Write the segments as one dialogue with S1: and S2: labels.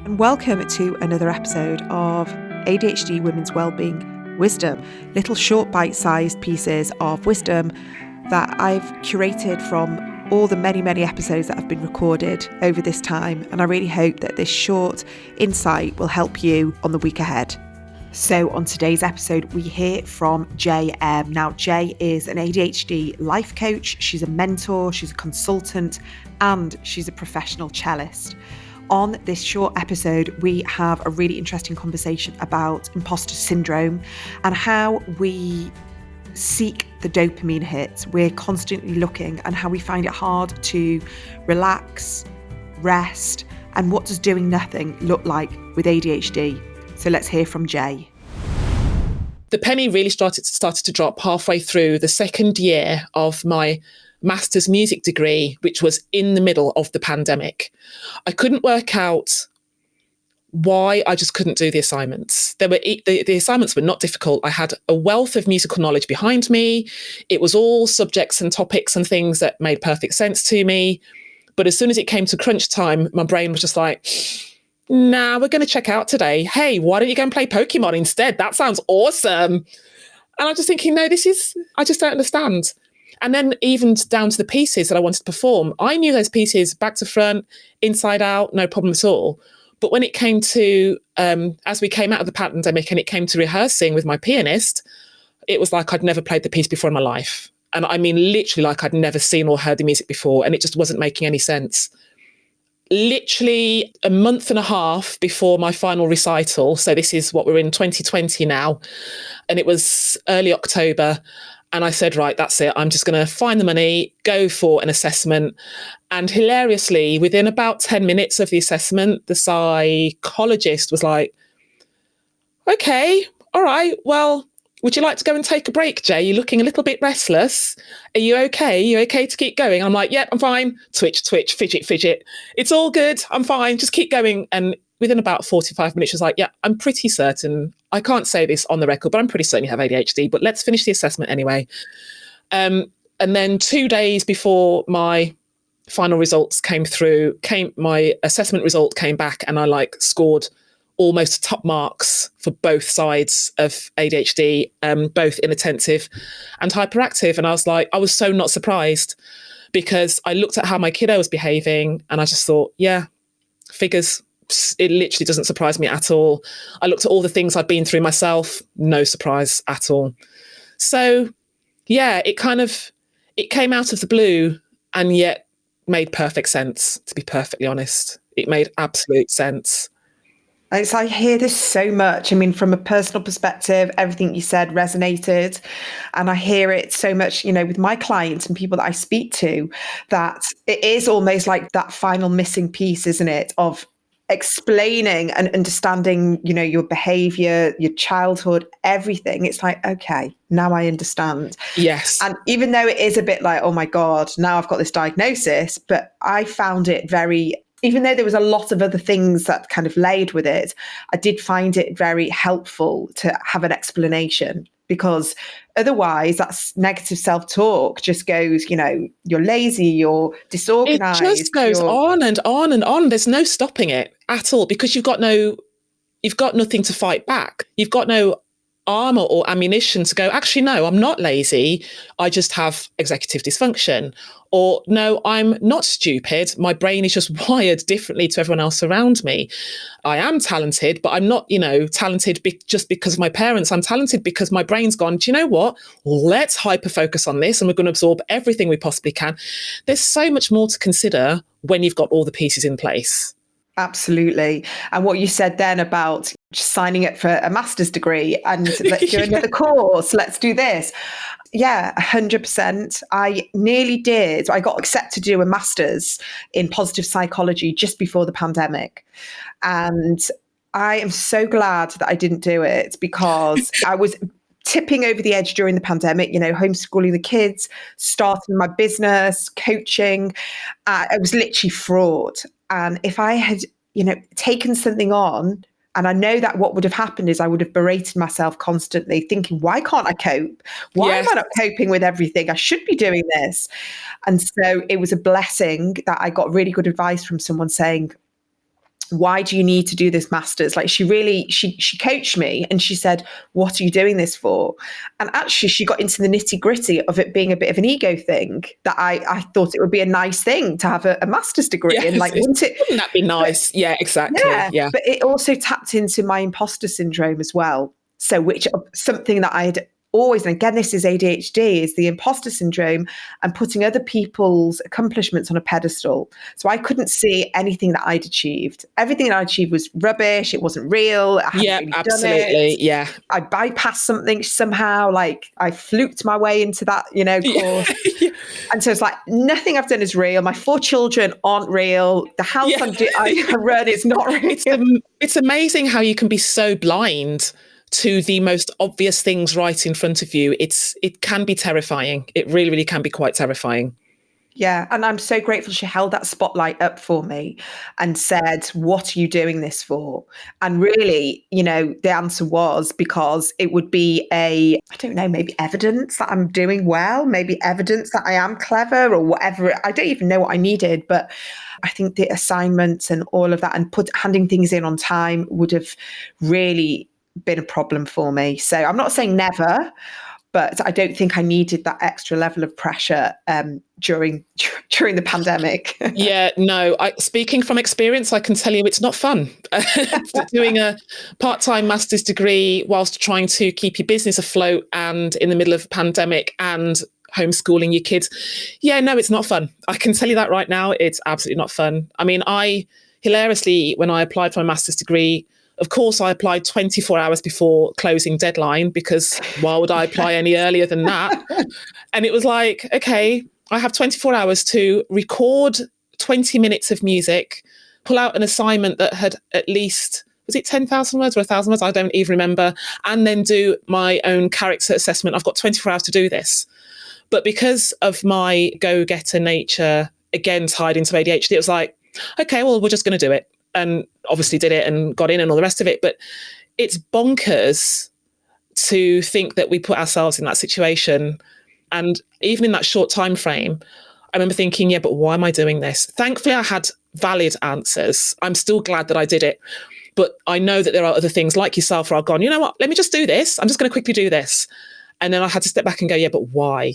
S1: and welcome to another episode of ADHD Women's Wellbeing Wisdom. Little short bite-sized pieces of wisdom that I've curated from all the many episodes that have been recorded over this time, and I really hope that this short insight will help you on the week ahead. So on today's episode, we hear from Jay Emme. Now, Jay is an ADHD life coach, she's a mentor, she's a consultant, and she's a professional cellist. On this short episode, we have a really interesting conversation about imposter syndrome and how we seek the dopamine hit. We're constantly looking, and how we find it hard to relax, rest, and what does doing nothing look like with ADHD? So let's hear from Jay.
S2: The penny really started to drop halfway through the second year of my master's music degree, which was in the middle of the pandemic. I couldn't work out why I just couldn't do the assignments. The assignments were not difficult. I had a wealth of musical knowledge behind me. It was all subjects and topics and things that made perfect sense to me. But as soon as it came to crunch time, my brain was just like, nah, we're going to check out today. Hey, why don't you go and play Pokemon instead? That sounds awesome. And I'm just thinking, no, I just don't understand. And then even down to the pieces that I wanted to perform, I knew those pieces back to front, inside out, no problem at all. But when it came to, as we came out of the pandemic and it came to rehearsing with my pianist, it was like I'd never played the piece before in my life. And I mean, literally like I'd never seen or heard the music before, and it just wasn't making any sense. Literally a month and a half before my final recital, so this is what we're in 2020 now, and it was early October, and I said, right, that's it. I'm just going to find the money, go for an assessment. And hilariously, within about 10 minutes of the assessment, the psychologist was like, okay, all right, well, would you like to go and take a break, Jay? You're looking a little bit restless. Are you okay? Are you okay to keep going? I'm like, yep, I'm fine. Twitch, fidget. It's all good. I'm fine. Just keep going. And within about 45 minutes, she was like, yeah, I'm pretty certain. I can't say this on the record, but I'm pretty certain you have ADHD, but let's finish the assessment anyway. And then 2 days before my final results came through, my assessment result came back, and I scored almost top marks for both sides of ADHD, both inattentive and hyperactive. And I was so not surprised, because I looked at how my kiddo was behaving and I just thought, yeah, figures. It literally doesn't surprise me at all. I looked at all the things I'd been through myself, no surprise at all. So yeah, it came out of the blue and yet made perfect sense, to be perfectly honest. It made absolute sense.
S1: I hear this so much. I mean, from a personal perspective, everything you said resonated. And I hear it so much, with my clients and people that I speak to, that it is almost like that final missing piece, isn't it, of explaining and understanding, your behavior, your childhood, everything. It's like, okay, now I understand.
S2: Yes.
S1: And even though it is a bit like, oh my God, now I've got this diagnosis, but I found it even though there was a lot of other things that kind of laid with it, I did find it very helpful to have an explanation, because otherwise that's negative self-talk just goes, you're lazy, you're disorganized.
S2: It just goes on and on and on. There's no stopping it at all, because you've got nothing to fight back. You've got no armor or ammunition to go, actually, no, I'm not lazy. I just have executive dysfunction. Or no, I'm not stupid. My brain is just wired differently to everyone else around me. I am talented, but I'm not, talented just because of my parents. I'm talented because my brain's gone, do you know what? Let's hyper focus on this, and we're going to absorb everything we possibly can. There's so much more to consider when you've got all the pieces in place.
S1: Absolutely. And what you said then about signing up for a master's degree and let's do another course, let's do this. Yeah, 100%. I nearly did. I got accepted to do a master's in positive psychology just before the pandemic. And I am so glad that I didn't do it, because I was tipping over the edge during the pandemic, homeschooling the kids, starting my business, coaching. It was literally fraught. And if I had, taken something on, and I know that what would have happened is I would have berated myself constantly, thinking, why can't I cope? Why am I not coping with everything? I should be doing this. And so it was a blessing that I got really good advice from someone saying, why do you need to do this master's? Like she coached me and she said, what are you doing this for? And actually she got into the nitty gritty of it being a bit of an ego thing, that I thought it would be a nice thing to have a master's degree.
S2: Yes,
S1: and like, wouldn't
S2: that be nice?
S1: But,
S2: yeah, exactly. Yeah.
S1: but it also tapped into my imposter syndrome as well. So which something that I had always, and again, this is ADHD, is the imposter syndrome and putting other people's accomplishments on a pedestal. So I couldn't see anything that I'd achieved. Everything that I achieved was rubbish. It wasn't real. I hadn't really
S2: absolutely.
S1: done it.
S2: Yeah.
S1: I bypassed something somehow, like I fluked my way into that, course.
S2: Yeah.
S1: And so it's like, nothing I've done is real. My 4 children aren't real. The house I run is not real.
S2: It's amazing how you can be so blind to the most obvious things right in front of you. It can be terrifying. It really, really can be quite terrifying.
S1: Yeah. And I'm so grateful she held that spotlight up for me and said, what are you doing this for? And really, the answer was because it would be I don't know, maybe evidence that I'm doing well, maybe evidence that I am clever or whatever. I don't even know what I needed, but I think the assignments and all of that and handing things in on time would have really been a problem for me. So I'm not saying never, but I don't think I needed that extra level of pressure during the pandemic.
S2: Yeah, no, speaking from experience, I can tell you it's not fun. Doing a part-time master's degree whilst trying to keep your business afloat and in the middle of a pandemic and homeschooling your kids. Yeah, no, it's not fun. I can tell you that right now. It's absolutely not fun. I mean, hilariously, when I applied for my master's degree, of course, I applied 24 hours before closing deadline, because why would I apply any earlier than that? And it was like, okay, I have 24 hours to record 20 minutes of music, pull out an assignment that had at least, was it 10,000 words or 1,000 words? I don't even remember. And then do my own character assessment. I've got 24 hours to do this. But because of my go-getter nature, again, tied into ADHD, it was like, okay, well, we're just going to do it. And obviously did it and got in and all the rest of it. But it's bonkers to think that we put ourselves in that situation. And even in that short time frame, I remember thinking, yeah, but why am I doing this? Thankfully, I had valid answers. I'm still glad that I did it. But I know that there are other things like yourself where I've gone, you know what, let me just do this. I'm just going to quickly do this. And then I had to step back and go, yeah, but why?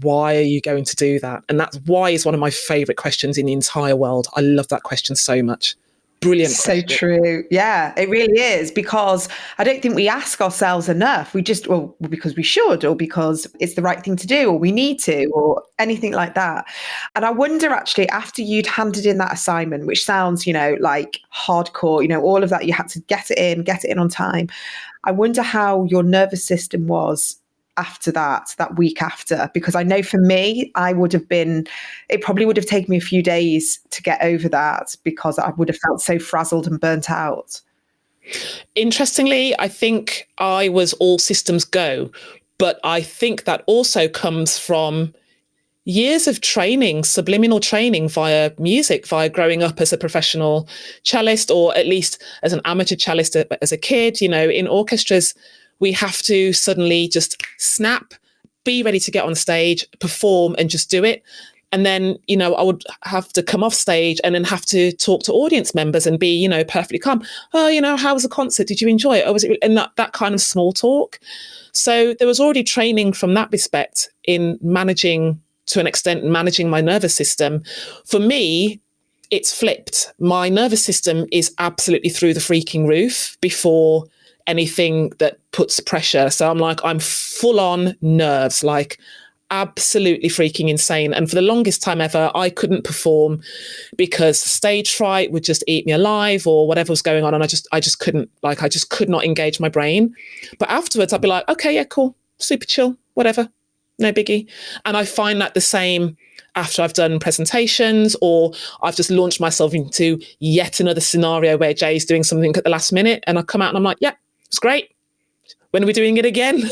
S2: Why are you going to do that? And that's why is one of my favorite questions in the entire world. I love that question so much. Brilliant.
S1: So true. Yeah, it really is, because I don't think we ask ourselves enough. We just, well, because we should, or because it's the right thing to do, or we need to, or anything like that. And I wonder actually, after you'd handed in that assignment, which sounds, like hardcore, all of that, you had to get it in on time. I wonder how your nervous system was after that week after, because I know for me, it probably would have taken me a few days to get over that, because I would have felt so frazzled and burnt out.
S2: Interestingly, I think I was all systems go, but I think that also comes from years of training, subliminal training via music, via growing up as a professional cellist, or at least as an amateur cellist as a kid. In orchestras, we have to suddenly just snap, be ready to get on stage, perform, and just do it. And then, I would have to come off stage and then have to talk to audience members and be, perfectly calm. Oh, how was the concert? Did you enjoy it? Oh, was it? And that kind of small talk. So there was already training from that respect in managing, to an extent, managing my nervous system. For me, it's flipped. My nervous system is absolutely through the freaking roof before anything that puts pressure. So I'm full on nerves, like absolutely freaking insane. And for the longest time ever, I couldn't perform because stage fright would just eat me alive, or whatever was going on. And I just couldn't, I just could not engage my brain. But afterwards I'd be like, okay, yeah, cool, super chill, whatever, no biggie. And I find that the same after I've done presentations, or I've just launched myself into yet another scenario where Jay's doing something at the last minute, and I come out and I'm like, yeah, it's great. When are we doing it again?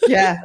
S1: Yeah.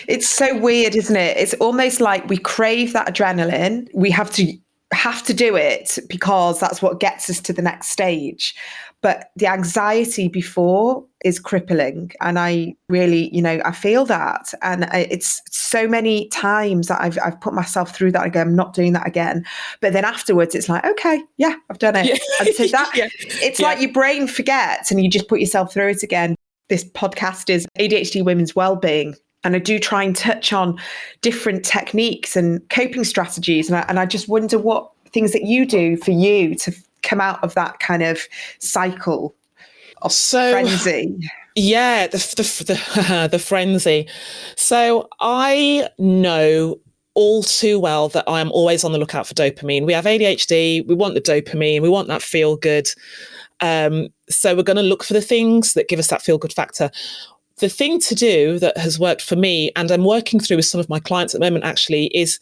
S1: It's so weird, isn't it? It's almost like we crave that adrenaline. We have to have to do it because that's what gets us to the next stage. But the anxiety before is crippling. And I really, I feel that. And it's so many times that I've put myself through that again. I'm not doing that again. But then afterwards, it's like, okay, yeah, I've done it.
S2: Yeah.
S1: And so that it's like your brain forgets and you just put yourself through it again. This podcast is ADHD Women's Wellbeing. And I do try and touch on different techniques and coping strategies. And I just wonder what things that you do for you to come out of that kind of cycle of frenzy.
S2: Yeah, the frenzy. So I know all too well that I am always on the lookout for dopamine. We have ADHD, we want the dopamine, we want that feel good. So we're going to look for the things that give us that feel good factor. The thing to do that has worked for me, and I'm working through with some of my clients at the moment actually, is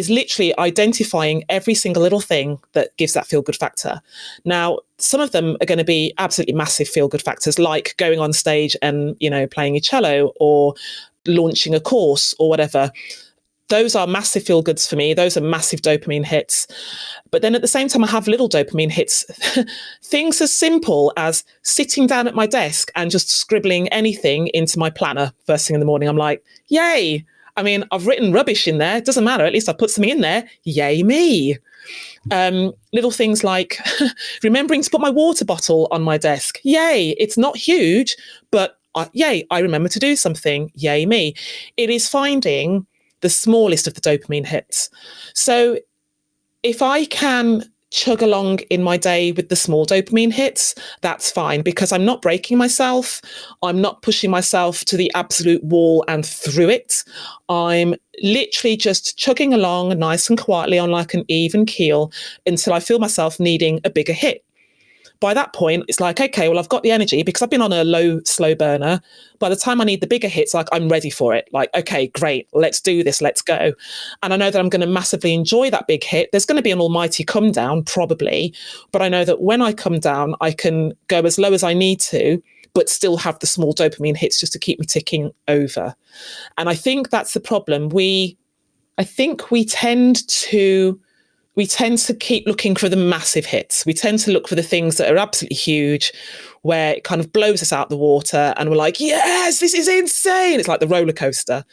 S2: literally identifying every single little thing that gives that feel good factor. Now, some of them are going to be absolutely massive feel good factors, like going on stage and, playing your cello or launching a course or whatever. Those are massive feel goods for me. Those are massive dopamine hits. But then at the same time, I have little dopamine hits. Things as simple as sitting down at my desk and just scribbling anything into my planner first thing in the morning. I'm like, yay. I mean, I've written rubbish in there. It doesn't matter. At least I put something in there. Yay me. Little things like remembering to put my water bottle on my desk. Yay. It's not huge, but yay, I remember to do something. Yay me. It is finding the smallest of the dopamine hits. So if I can chug along in my day with the small dopamine hits, that's fine, because I'm not breaking myself. I'm not pushing myself to the absolute wall and through it. I'm literally just chugging along nice and quietly on like an even keel until I feel myself needing a bigger hit. By that point, it's like, okay, well, I've got the energy because I've been on a low, slow burner. By the time I need the bigger hits, like I'm ready for it. Like, okay, great, let's do this, let's go. And I know that I'm going to massively enjoy that big hit. There's going to be an almighty come down, probably. But I know that when I come down, I can go as low as I need to, but still have the small dopamine hits just to keep me ticking over. And I think that's the problem. I think we tend to keep looking for the massive hits. We tend to look for the things that are absolutely huge, where it kind of blows us out the water and we're like, yes, this is insane. It's like the roller coaster.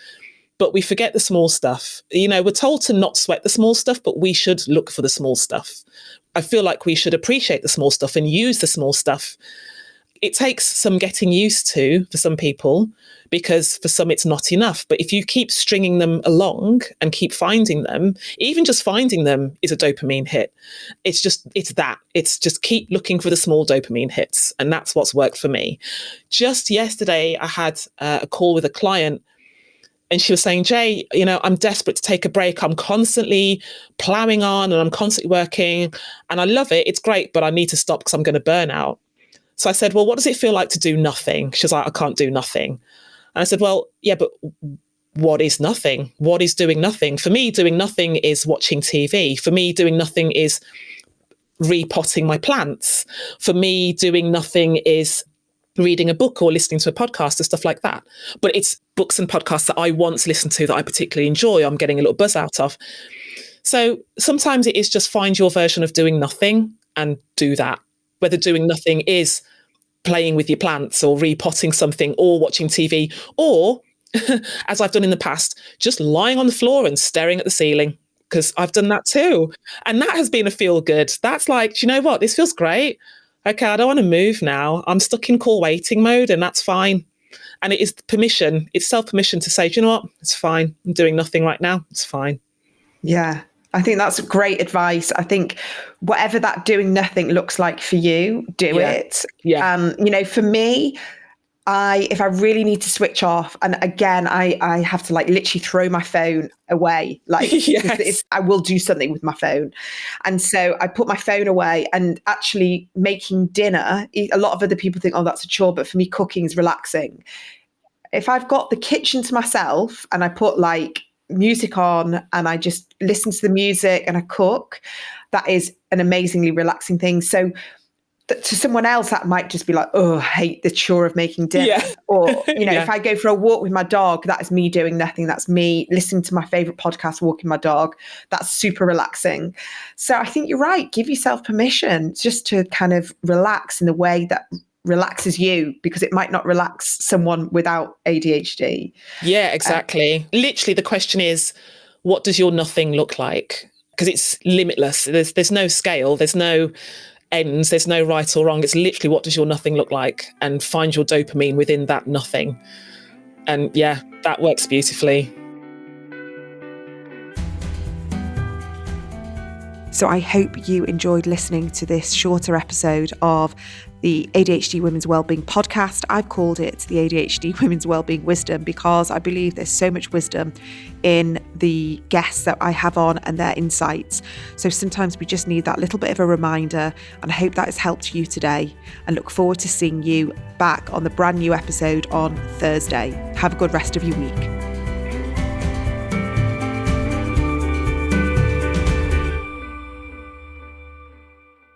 S2: But we forget the small stuff. We're told to not sweat the small stuff, but we should look for the small stuff. I feel like we should appreciate the small stuff and use the small stuff. It takes some getting used to for some people, because for some it's not enough. But if you keep stringing them along and keep finding them, even just finding them is a dopamine hit. It's just keep looking for the small dopamine hits. And that's what's worked for me. Just yesterday, I had a call with a client and she was saying, Jay, I'm desperate to take a break. I'm constantly plowing on and I'm constantly working and I love it. It's great, but I need to stop because I'm going to burn out. So I said, well, what does it feel like to do nothing? She was like, I can't do nothing. And I said, well, yeah, but what is nothing? What is doing nothing? For me, doing nothing is watching TV. For me, doing nothing is repotting my plants. For me, doing nothing is reading a book or listening to a podcast and stuff like that. But it's books and podcasts that I want to listen to that I particularly enjoy, I'm getting a little buzz out of. So sometimes it is just find your version of doing nothing and do that. Whether doing nothing is playing with your plants or repotting something or watching TV, or, as I've done in the past, just lying on the floor and staring at the ceiling, because I've done that too. And that has been a feel good. That's like, do you know what? This feels great. Okay, I don't want to move now. I'm stuck in core waiting mode and that's fine. And it is permission. It's self-permission to say, do you know what? It's fine. I'm doing nothing right now. It's fine.
S1: Yeah. I think that's great advice. I think whatever that doing nothing looks like for you, do it.
S2: Yeah.
S1: For me, if I really need to switch off, and again, I have to like literally throw my phone away. Like
S2: Yes.
S1: I will do something with my phone. And so I put my phone away, and actually making dinner, a lot of other people think, oh, that's a chore. But for me, cooking is relaxing. If I've got the kitchen to myself and I put like music on and I just listen to the music and I cook, that is an amazingly relaxing thing. So to someone else, that might just be like, oh, I hate the chore of making dinner.
S2: Yeah.
S1: Or, you know,
S2: Yeah.
S1: if I go for a walk with my dog, that is me doing nothing. That's me listening to my favorite podcast, walking my dog. That's super relaxing. So I think you're right. Give yourself permission just to kind of relax in the way that relaxes you, because it might not relax someone without ADHD.
S2: Yeah, exactly. Literally, the question is, what does your nothing look like? Because it's limitless. There's no scale. There's no ends. There's no right or wrong. It's literally, what does your nothing look like? And find your dopamine within that nothing. And yeah, that works beautifully.
S1: So I hope you enjoyed listening to this shorter episode of the ADHD Women's Wellbeing podcast. I've called it the ADHD Women's Wellbeing Wisdom because I believe there's so much wisdom in the guests that I have on and their insights. So sometimes we just need that little bit of a reminder, and I hope that has helped you today, and look forward to seeing you back on the brand new episode on Thursday. Have a good rest of your week.